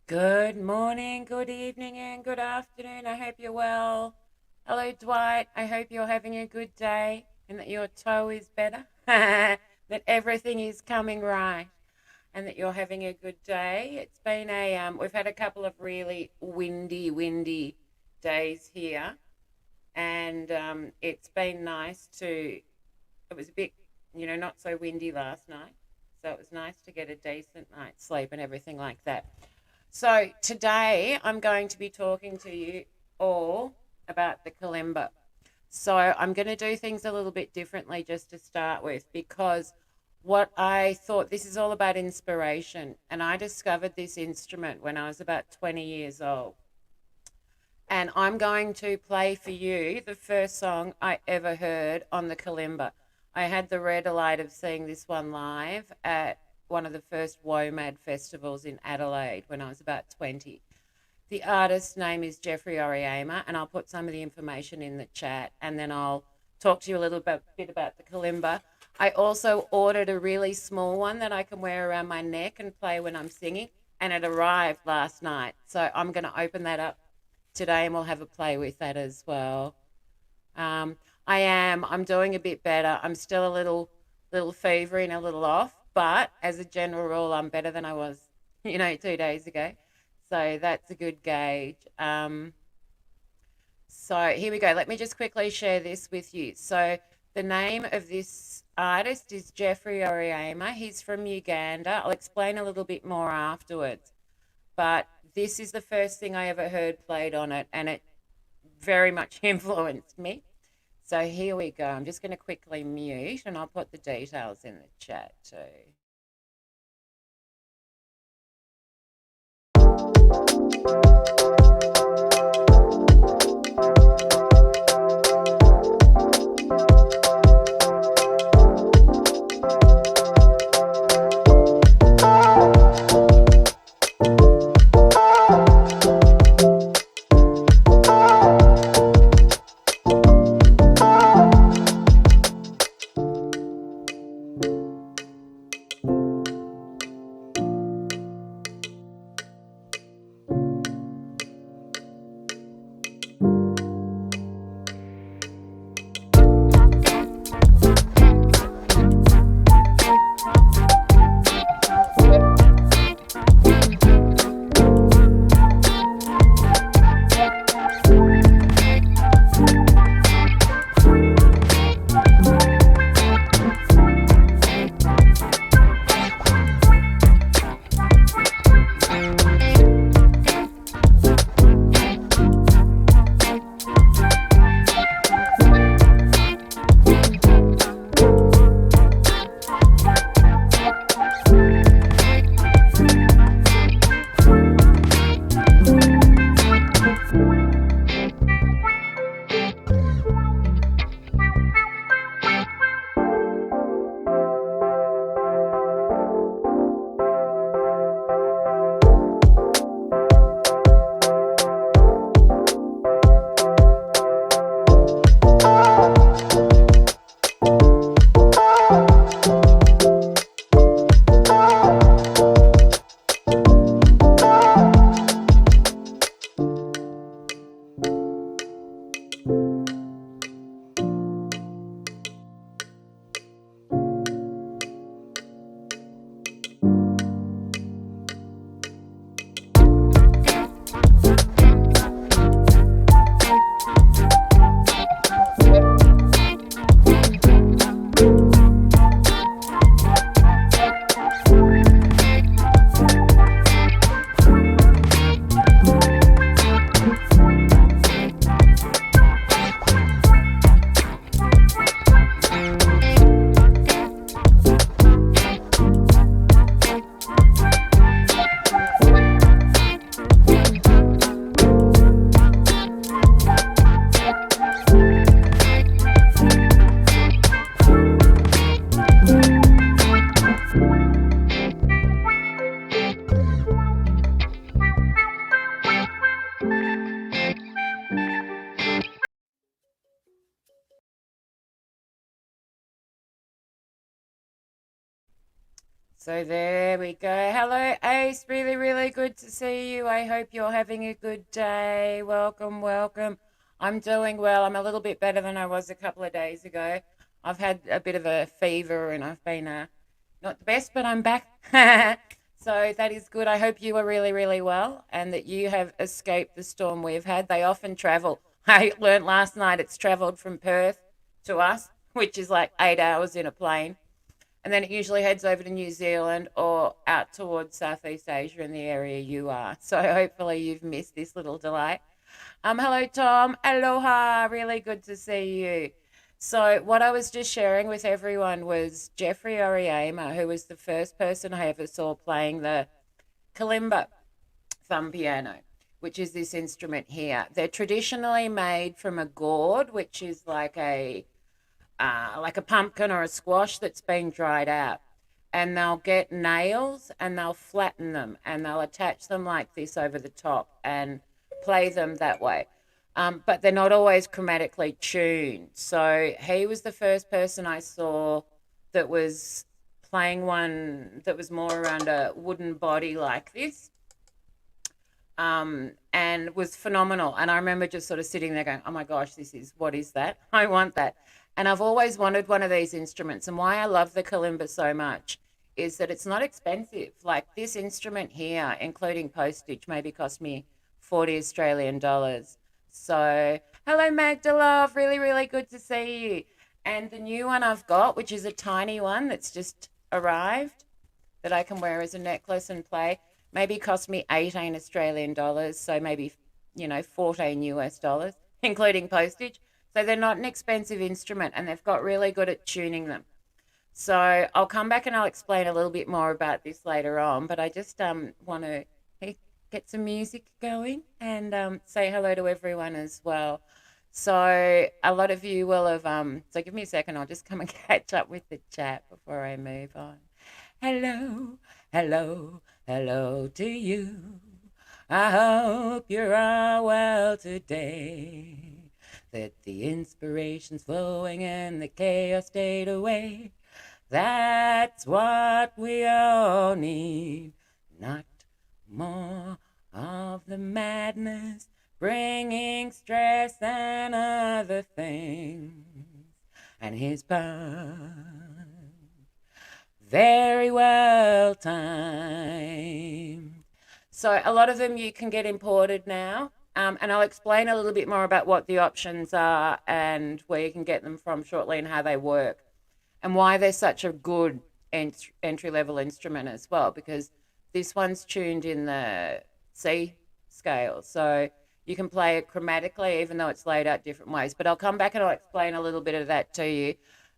Good morning, good evening, and good afternoon. I hope you're well. Hello, Dwight. I hope you're having a good day and that your toe is better, that everything is coming right, and that you're having a good day. We've had a couple of really windy days here, and it's been nice it was a bit, not so windy last night. So it was nice to get a decent night's sleep and everything like that. So today I'm going to be talking to you all about the kalimba. So I'm going to do things a little bit differently just to start with because what I thought this is all about inspiration. And I discovered this instrument when I was about 20 years old. And I'm going to play for you the first song I ever heard on the kalimba. I had the rare delight of seeing this one live at one of the first WOMAD festivals in Adelaide when I was about 20. The artist's name is Geoffrey Oryema, and I'll put some of the information in the chat and then I'll talk to you a bit about the kalimba. I also ordered a really small one that I can wear around my neck and play when I'm singing, and it arrived last night. So I'm going to open that up today and we'll have a play with that as well. Um, I'm doing a bit better. I'm still a little fevery and a little off, but as a general rule, I'm better than I was, 2 days ago. So that's a good gauge. So here we go. Let me just quickly share this with you. So the name of this artist is Geoffrey Oryema. He's from Uganda. I'll explain a little bit more afterwards. But this is the first thing I ever heard played on it, and it very much influenced me. So here we go. I'm just going to quickly mute and I'll put the details in the chat too. So there we go. Hello, Ace. Really, really good to see you. I hope you're having a good day. Welcome, welcome. I'm doing well. I'm a little bit better than I was a couple of days ago. I've had a bit of a fever and I've been not the best, but I'm back. So that is good. I hope you are really, really well and that you have escaped the storm we've had. They often travel. I learnt last night it's travelled from Perth to us, which is like 8 hours in a plane. And then it usually heads over to New Zealand or out towards Southeast Asia in the area you are. So hopefully you've missed this little delay. Hello, Tom. Aloha. Really good to see you. So what I was just sharing with everyone was Geoffrey Oryema, who was the first person I ever saw playing the Kalimba thumb piano, which is this instrument here. They're traditionally made from a gourd, which is like a pumpkin or a squash that's been dried out. And they'll get nails and they'll flatten them and they'll attach them like this over the top and play them that way. But they're not always chromatically tuned. So he was the first person I saw that was playing one that was more around a wooden body like this, and was phenomenal. And I remember just sort of sitting there going, oh my gosh, what is that? I want that. And I've always wanted one of these instruments. And why I love the kalimba so much is that it's not expensive. Like this instrument here, including postage, maybe cost me 40 Australian dollars. So, hello, Magdalove. Really, really good to see you. And the new one I've got, which is a tiny one that's just arrived that I can wear as a necklace and play, maybe cost me 18 Australian dollars. So maybe, 14 US dollars, including postage. So they're not an expensive instrument and they've got really good at tuning them. So I'll come back and I'll explain a little bit more about this later on. But I just want to get some music going and say hello to everyone as well. So a lot of you will have, so give me a second, I'll just come and catch up with the chat before I move on. Hello, hello, hello to you. I hope you're all well today. That the inspiration's flowing and the chaos stayed away. That's what we all need. Not more of the madness, bringing stress and other things. And his pun, very well timed. So a lot of them you can get imported now. And I'll explain a little bit more about what the options are and where you can get them from shortly and how they work and why they're such a good entry-level instrument as well, because this one's tuned in the C scale. So you can play it chromatically even though it's laid out different ways. But I'll come back and I'll explain a little bit of that to you.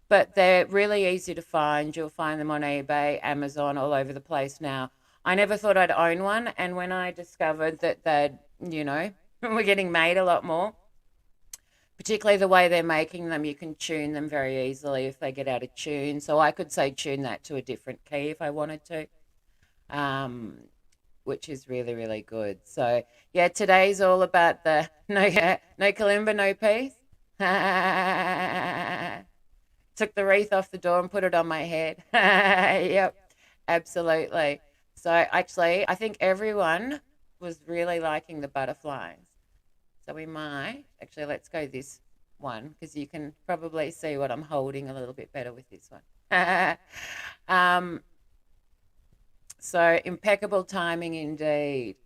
But they're really easy to find. You'll find them on eBay, Amazon, all over the place now. I never thought I'd own one. And when I discovered that they'd, we're getting made a lot more, particularly the way they're making them. You can tune them very easily if they get out of tune. So I could say tune that to a different key if I wanted to, which is really, really good. So, yeah, today's all about the no kalimba, no peace. Took the wreath off the door and put it on my head. Yep, absolutely. So actually, I think everyone was really liking the butterflies. So we might, actually, let's go this one because you can probably see what I'm holding a little bit better with this one. So impeccable timing indeed.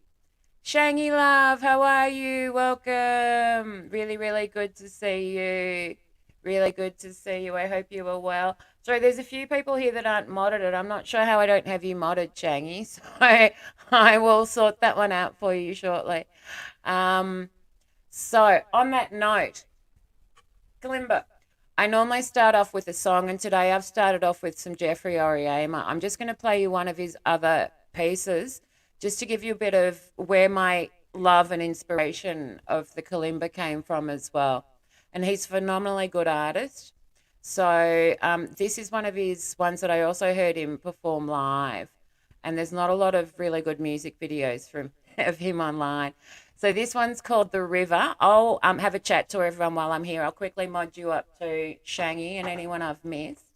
Shangy love, how are you? Welcome. Really, really good to see you. Really good to see you. I hope you are well. Sorry, there's a few people here that aren't modded, and I'm not sure how I don't have you modded, Shangy. So I will sort that one out for you shortly. So on that note, Kalimba, I normally start off with a song, and today I've started off with some Geoffrey Oryema. I'm just going to play you one of his other pieces just to give you a bit of where my love and inspiration of the Kalimba came from as well. And he's a phenomenally good artist. So this is one of his ones that I also heard him perform live. And there's not a lot of really good music videos of him online. So this one's called The River. I'll have a chat to everyone while I'm here. I'll quickly mod you up to Shangy and anyone I've missed.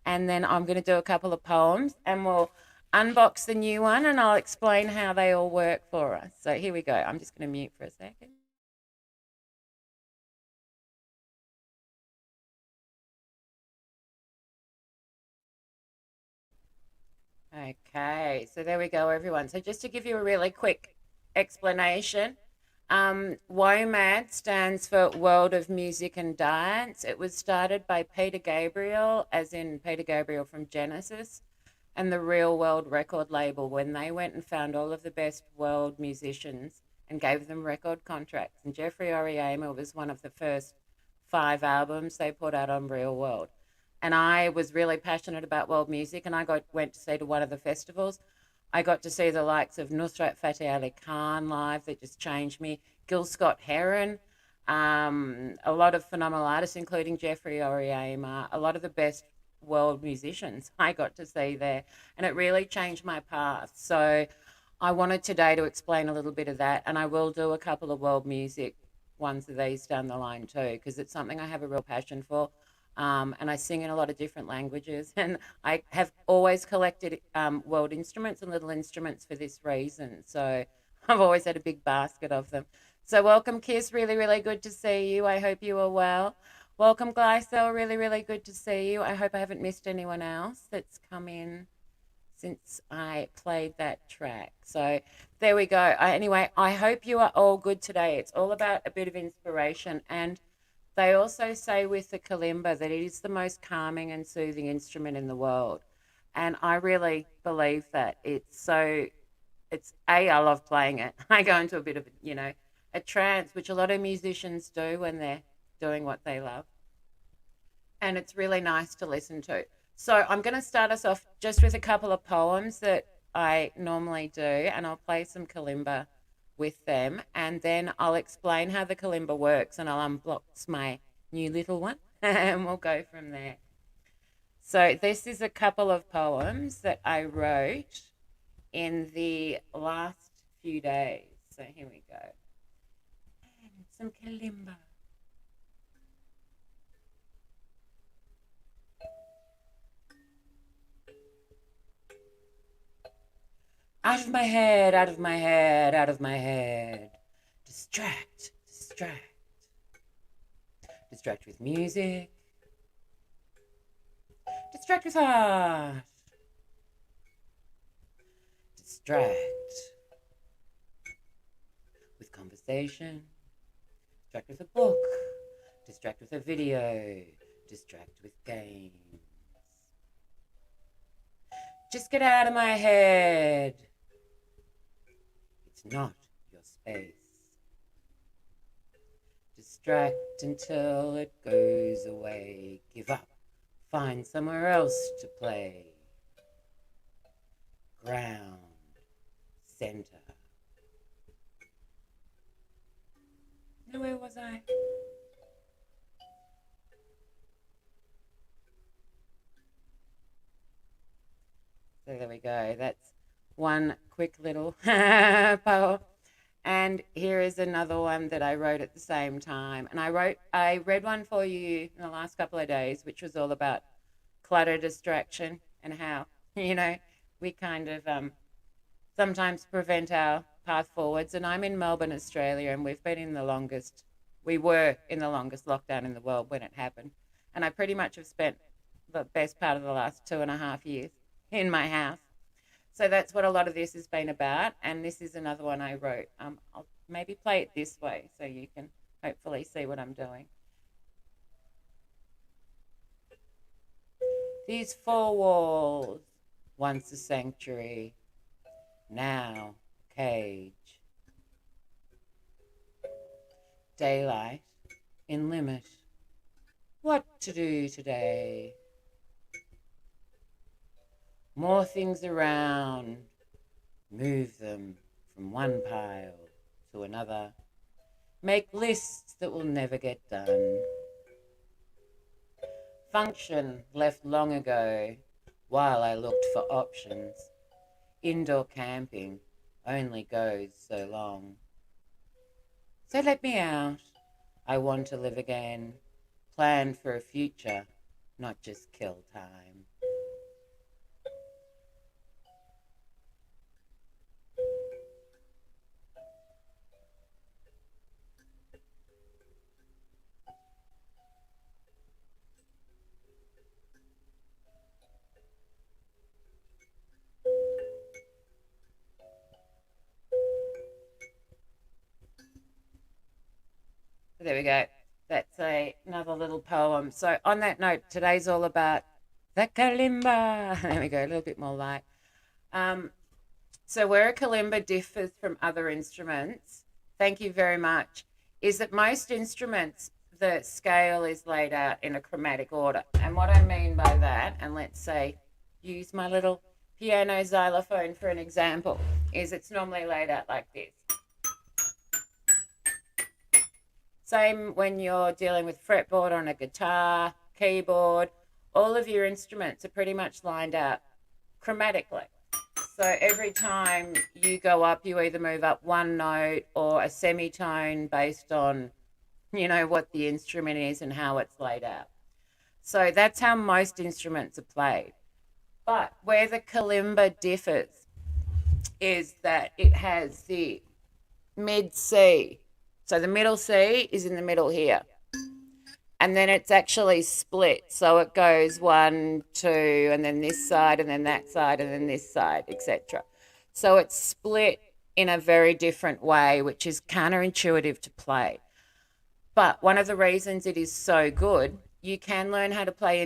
and then I'm going to do a couple of poems, and we'll unbox the new one, and I'll explain how they all work for us. So here we go. I'm just going to mute for a second. Okay, so there we go, everyone. So just to give you a really quick explanation, WOMAD stands for World of Music and Dance. It was started by Peter Gabriel, as in Peter Gabriel from Genesis, and the Real World record label when they went and found all of the best world musicians and gave them record contracts. And Geoffrey Oryema was one of the first 5 albums they put out on Real World. And I was really passionate about world music, and went to see to one of the festivals. I got to see the likes of Nusrat Fateh Ali Khan live, that just changed me. Gil Scott Heron, a lot of phenomenal artists, including Geoffrey Oryema, a lot of the best world musicians I got to see there, and it really changed my path. So I wanted today to explain a little bit of that, and I will do a couple of world music ones of these down the line too, because it's something I have a real passion for. And I sing in a lot of different languages, and I have always collected world instruments and little instruments for this reason. So I've always had a big basket of them. So welcome, Kiss. Really, really good to see you. I hope you are well. Welcome, Glycel. Really, really good to see you. I hope I haven't missed anyone else that's come in since I played that track. So there we go. Anyway, I hope you are all good today. It's all about a bit of inspiration, and they also say with the kalimba that it is the most calming and soothing instrument in the world. And I really believe that. I love playing it. I go into a bit of, a trance, which a lot of musicians do when they're doing what they love. And it's really nice to listen to. So I'm going to start us off just with a couple of poems that I normally do, and I'll play some kalimba with them, and then I'll explain how the kalimba works, and I'll unbox my new little one and we'll go from there. So this is a couple of poems that I wrote in the last few days. So here we go. And some kalimba. Out of my head, out of my head, out of my head. Distract, distract. Distract with music. Distract with art. Distract with conversation. Distract with a book. Distract with a video. Distract with games. Just get out of my head. It's not your space. Distract until it goes away. Give up. Find somewhere else to play. Ground. Center. Now where was I? So there we go. That's one quick little poem. And here is another one that I wrote at the same time. And I read one for you in the last couple of days, which was all about clutter distraction and how, we kind of sometimes prevent our path forwards. And I'm in Melbourne, Australia, and we were in the longest lockdown in the world when it happened. And I pretty much have spent the best part of the last 2.5 years in my house. So that's what a lot of this has been about. And this is another one I wrote. I'll maybe play it this way so you can hopefully see what I'm doing. These four walls, once a sanctuary, now a cage. Daylight in limit. What to do today? More things around, move them from one pile to another, make lists that will never get done. Function left long ago while I looked for options. Indoor camping only goes so long. So let me out, I want to live again, plan for a future, not just kill time. we go. That's another little poem. So on that note, today's all about the kalimba. There we go, a little bit more light. So where a kalimba differs from other instruments, thank you very much, is that most instruments, the scale is laid out in a chromatic order. And what I mean by that, and let's say use my little piano xylophone for an example, is it's normally laid out like this. Same when you're dealing with fretboard on a guitar, keyboard, all of your instruments are pretty much lined out chromatically. So every time you go up, you either move up one note or a semitone based on, what the instrument is and how it's laid out. So that's how most instruments are played. But where the kalimba differs is that it has the mid C. So the middle C is in the middle here. And then it's actually split. So it goes 1, 2, and then this side, and then that side, and then this side, etc. So it's split in a very different way, which is counterintuitive to play. But one of the reasons it is so good, you can learn how to play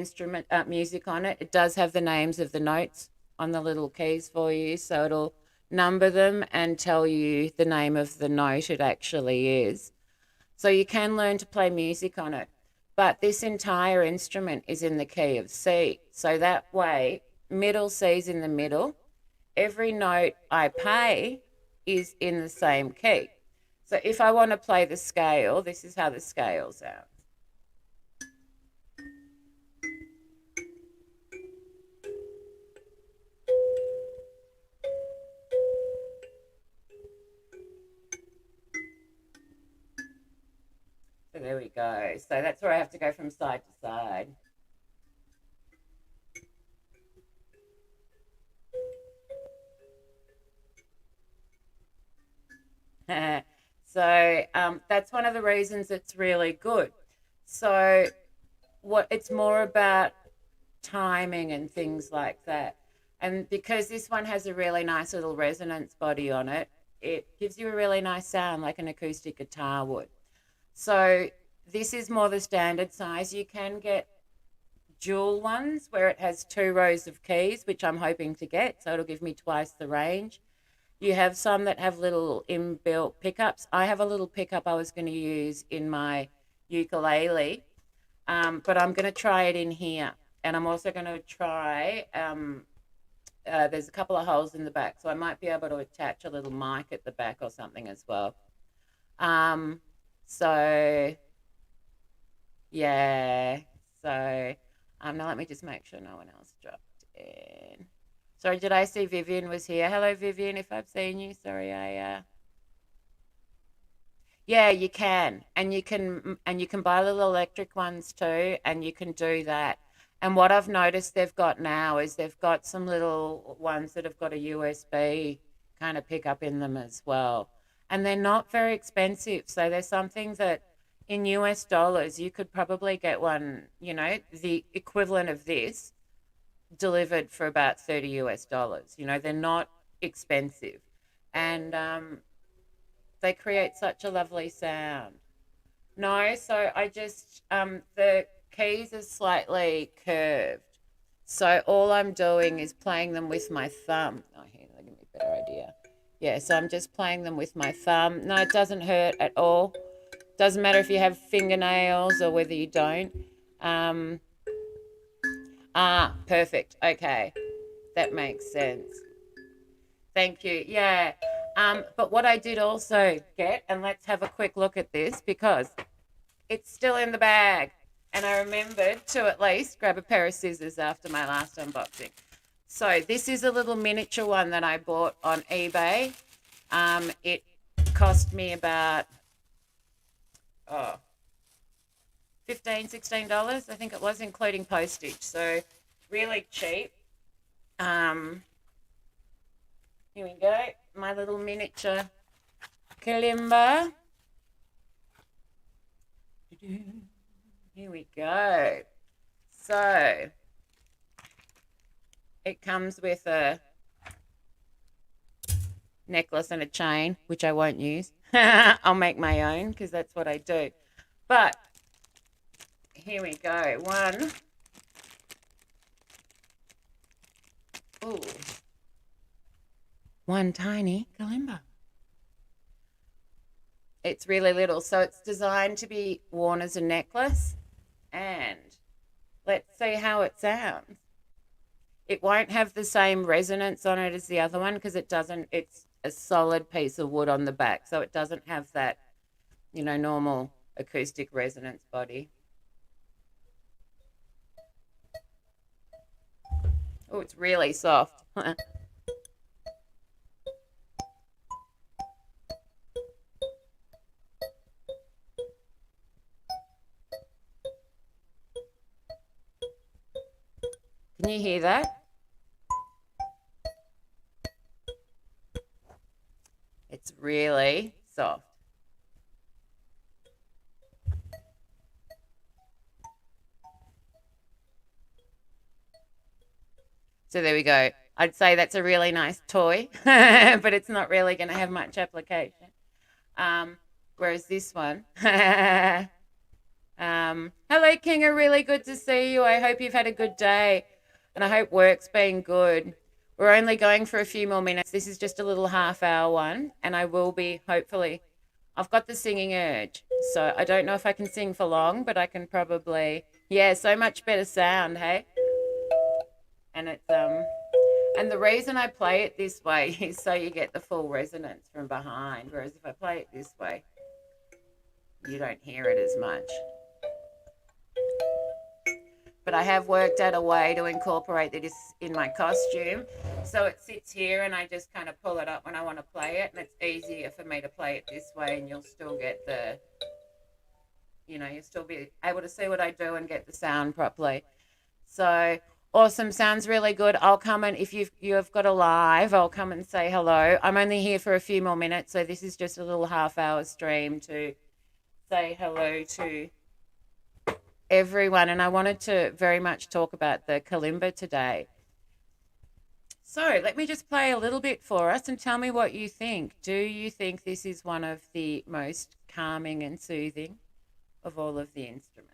music on it. It does have the names of the notes on the little keys for you, so it'll number them and tell you the name of the note it actually is. So you can learn to play music on it. But this entire instrument is in the key of C. So that way, middle C is in the middle. Every note I play is in the same key. So if I want to play the scale, this is how the scale sounds. So there we go. So that's where I have to go from side to side. So that's one of the reasons it's really good. So it's more about timing and things like that. And because this one has a really nice little resonance body on it, it gives you a really nice sound like an acoustic guitar would. So this is more the standard size. You can get dual ones where it has 2 rows of keys, which I'm hoping to get, so it'll give me twice the range. You have some that have little inbuilt pickups. I have a little pickup I was going to use in my ukulele, but I'm going to try it in here. And I'm also going to try, there's a couple of holes in the back, so I might be able to attach a little mic at the back or something as well. So, yeah. So, now let me just make sure no one else dropped in. Sorry, did I see Vivian was here? Hello, Vivian, if I've seen you. Sorry, yeah, you can. And you can buy little electric ones too, and you can do that. And what I've noticed they've got now is they've got some little ones that have got a USB kind of pickup in them as well. And they're not very expensive. So there's something that in US dollars, you could probably get one, the equivalent of this delivered for about 30 US dollars. They're not expensive. And they create such a lovely sound. No, so I just, the keys are slightly curved. So all I'm doing is playing them with my thumb. Oh, here, that'll give me a better idea. Yeah, so I'm just playing them with my thumb. No, it doesn't hurt at all. Doesn't matter if you have fingernails or whether you don't. Perfect. Okay. That makes sense. Thank you. Yeah. But what I did also get, and let's have a quick look at this because it's still in the bag. And I remembered to at least grab a pair of scissors after my last unboxing. So this is a little miniature one that I bought on eBay. It cost me about $15, $16, I think it was, including postage. So really cheap. Here we go. My little miniature kalimba. Here we go. So it comes with a necklace and a chain, which I won't use. I'll make my own because that's what I do. But here we go. One tiny kalimba. It's really little, so it's designed to be worn as a necklace. And let's see how it sounds. It won't have the same resonance on it as the other one because it doesn't, it's a solid piece of wood on the back, so it doesn't have that, normal acoustic resonance body. Oh, it's really soft. Can you hear that? It's really soft. So there we go. I'd say that's a really nice toy, but it's not really going to have much application. Whereas this one, hello, Kinga, really good to see you. I hope you've had a good day, and I hope work's been good. We're only going for a few more minutes. This is just a little half-hour one, and I will be, hopefully, I've got the singing urge, so I don't know if I can sing for long, but I can probably, so much better sound, hey? And it's and the reason I play it this way is so you get the full resonance from behind, whereas if I play it this way, you don't hear it as much. But I have worked out a way to incorporate this in my costume, so it sits here and I just kind of pull it up when I want to play it, and it's easier for me to play it this way, and you'll still get the, you'll still be able to see what I do and get the sound properly. So awesome, sounds really good. I'll come and if you've got a live, I'll come and say hello. I'm only here for a few more minutes, so this is just a little half-hour stream to say hello to everyone. And I wanted to very much talk about the kalimba today. So let me just play a little bit for us and tell me what you think. Do you think this is one of the most calming and soothing of all of the instruments?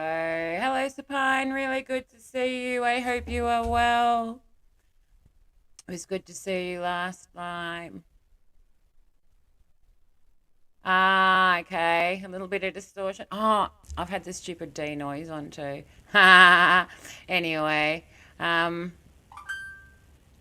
Hello, Supine. Really good to see you. I hope you are well. It was good to see you last time. Ah, okay. A little bit of distortion. Oh, I've had the stupid D noise on too. Anyway, um,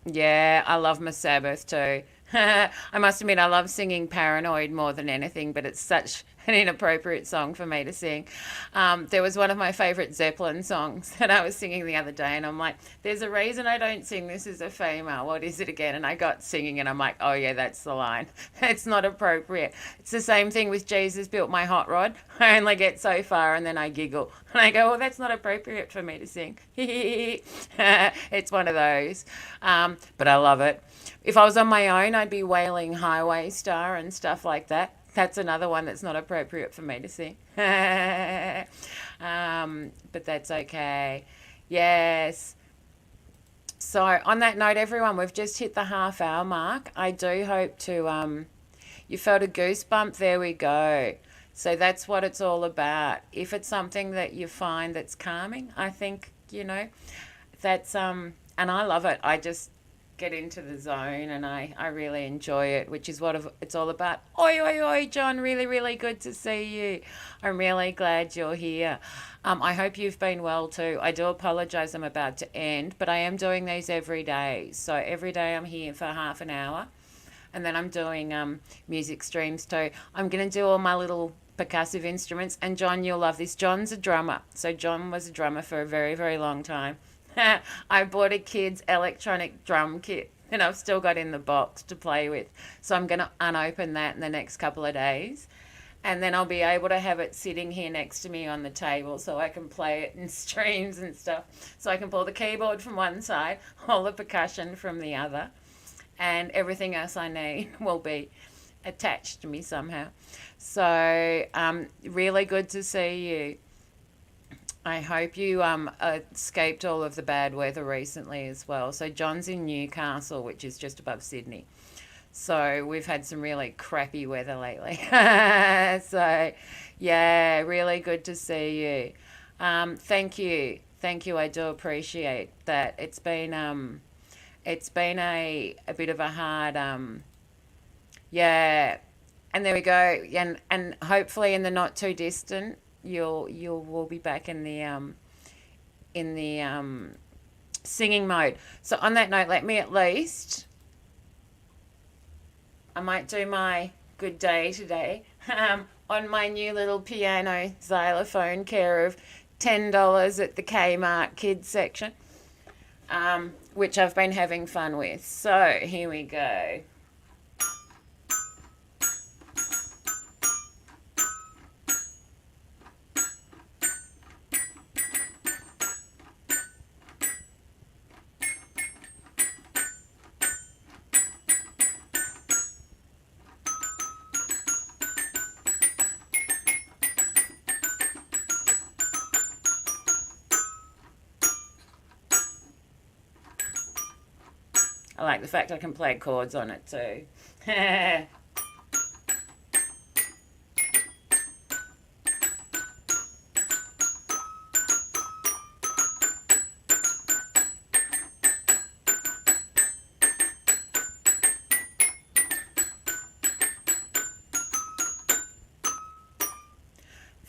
yeah, I love my Sabbath too. I must admit, I love singing Paranoid more than anything, but it's such an inappropriate song for me to sing. There was one of my favourite Zeppelin songs that I was singing the other day, and I'm like, there's a reason I don't sing this as a female. What is it again? And I got singing, and I'm like, oh, yeah, that's the line. It's not appropriate. It's the same thing with Jesus Built My Hot Rod. I only get so far, and then I giggle. And I go, well, that's not appropriate for me to sing. It's one of those. But I love it. If I was on my own, I'd be wailing Highway Star and stuff like that. That's another one that's not appropriate for me to sing. But that's okay. Yes. So, on that note, everyone, we've just hit the half hour mark. I do hope to, you felt a goosebump. There we go. So, that's what it's all about. If it's something that you find that's calming, I think, that's, and I love it. I just, get into the zone and I really enjoy it, which is what it's all about. Oi, oi, oi, John, really, really good to see you. I'm really glad you're here. I hope you've been well too. I do apologise I'm about to end, but I am doing these every day. So every day I'm here for half an hour and then I'm doing music streams too. I'm going to do all my little percussive instruments, and John, you'll love this. John's a drummer. So John was a drummer for a very, very long time. I bought a kid's electronic drum kit and I've still got in the box to play with. So I'm going to unopen that in the next couple of days. And then I'll be able to have it sitting here next to me on the table so I can play it in streams and stuff. So I can pull the keyboard from one side, all the percussion from the other, and everything else I need will be attached to me somehow. So really good to see you. I hope you escaped all of the bad weather recently as well. So John's in Newcastle, which is just above Sydney. So we've had some really crappy weather lately. So yeah, really good to see you. Thank you. Thank you. I do appreciate that. It's been a bit of a hard yeah. And there we go. And hopefully in the not too distant we'll be back in the singing mode. So on that note, let me at least, I might do my good day today on my new little piano xylophone, care of $10 at the Kmart kids section, which I've been having fun with. So here we go. I like the fact I can play chords on it too.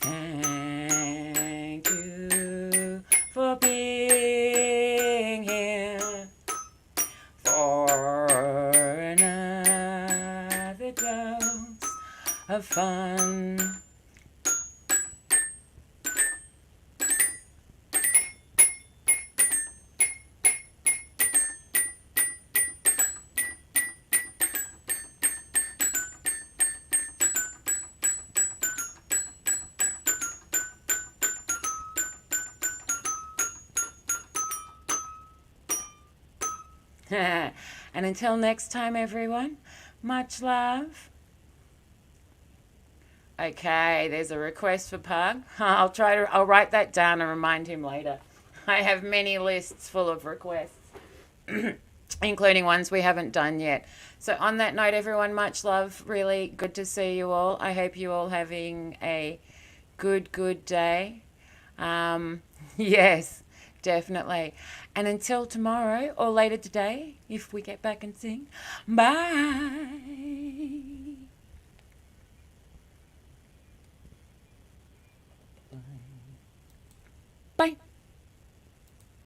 Thank you for being here for another dose of fun. And until next time, everyone, much love. Okay, there's a request for Pug. I'll write that down and remind him later. I have many lists full of requests, including ones we haven't done yet. So on that note, everyone, much love. Really good to see you all. I hope you all having a good day. Yes, definitely. And until tomorrow or later today, if we get back and sing, bye.